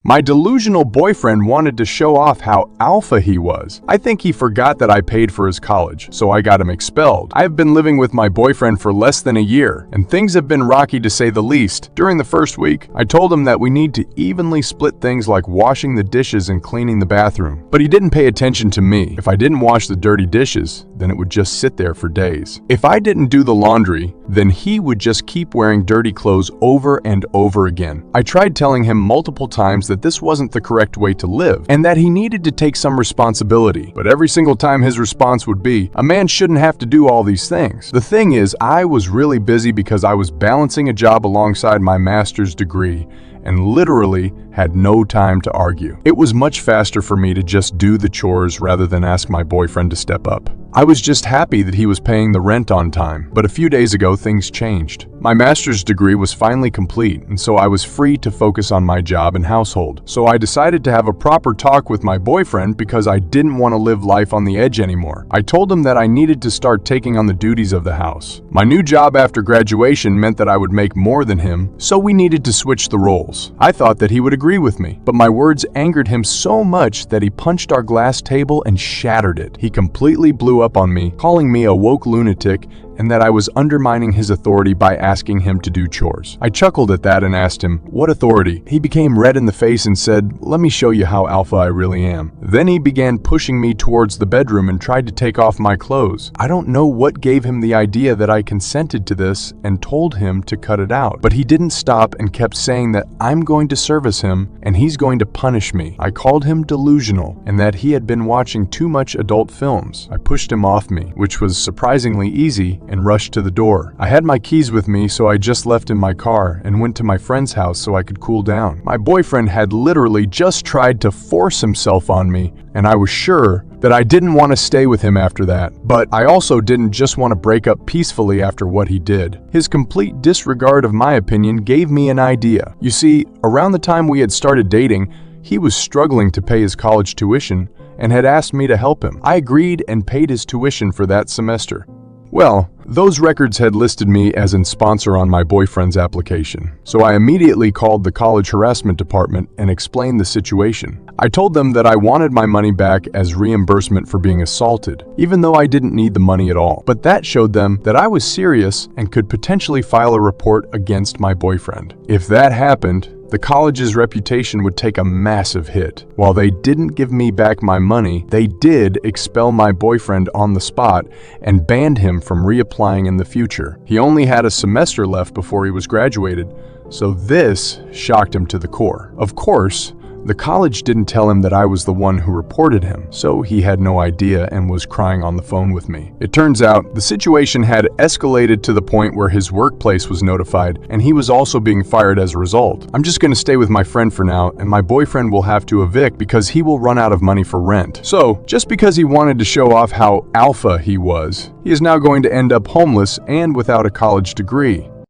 My delusional boyfriend wanted to show off how alpha he was. I think he forgot that I paid for his college, so I got him expelled. I have been living with my boyfriend for less than a year, and things have been rocky to say the least. During the first week, I told him that we need to evenly split things like washing the dishes and cleaning the bathroom. But he didn't pay attention to me. If I didn't wash the dirty dishes, then it would just sit there for days. If I didn't do the laundry, then he would just keep wearing dirty clothes over and over again. I tried telling him multiple times that this wasn't the correct way to live, and that he needed to take some responsibility. But every single time his response would be, "A man shouldn't have to do all these things." The thing is, I was really busy because I was balancing a job alongside my master's degree, and literally had no time to argue. It was much faster for me to just do the chores rather than ask my boyfriend to step up. I was just happy that he was paying the rent on time, but a few days ago things changed. My master's degree was finally complete, and so I was free to focus on my job and household. So I decided to have a proper talk with my boyfriend because I didn't want to live life on the edge anymore. I told him that I needed to start taking on the duties of the house. My new job after graduation meant that I would make more than him, so we needed to switch the roles. I thought that he would agree with me, but my words angered him so much that he punched our glass table and shattered it. He completely blew up on me, calling me a woke lunatic and that I was undermining his authority by asking him to do chores. I chuckled at that and asked him, "What authority?" He became red in the face and said, "Let me show you how alpha I really am." Then he began pushing me towards the bedroom and tried to take off my clothes. I don't know what gave him the idea that I consented to this and told him to cut it out, but he didn't stop and kept saying that I'm going to service him and he's going to punish me. I called him delusional and that he had been watching too much adult films. I pushed him off me, which was surprisingly easy, and rushed to the door. I had my keys with me, so I just left in my car and went to my friend's house so I could cool down. My boyfriend had literally just tried to force himself on me, and I was sure that I didn't want to stay with him after that. But I also didn't just want to break up peacefully after what he did. His complete disregard of my opinion gave me an idea. You see, around the time we had started dating, he was struggling to pay his college tuition and had asked me to help him. I agreed and paid his tuition for that semester. Well, those records had listed me as in sponsor on my boyfriend's application, so I immediately called the college harassment department and explained the situation. I told them that I wanted my money back as reimbursement for being assaulted, even though I didn't need the money at all. But that showed them that I was serious and could potentially file a report against my boyfriend. If that happened, the college's reputation would take a massive hit. While they didn't give me back my money, they did expel my boyfriend on the spot and banned him from reapplying in the future. He only had a semester left before he was graduated, so this shocked him to the core. Of course, the college didn't tell him that I was the one who reported him, so he had no idea and was crying on the phone with me. It turns out the situation had escalated to the point where his workplace was notified and he was also being fired as a result. I'm just going to stay with my friend for now, and my boyfriend will have to evict because he will run out of money for rent. So, just because he wanted to show off how alpha he was, he is now going to end up homeless and without a college degree.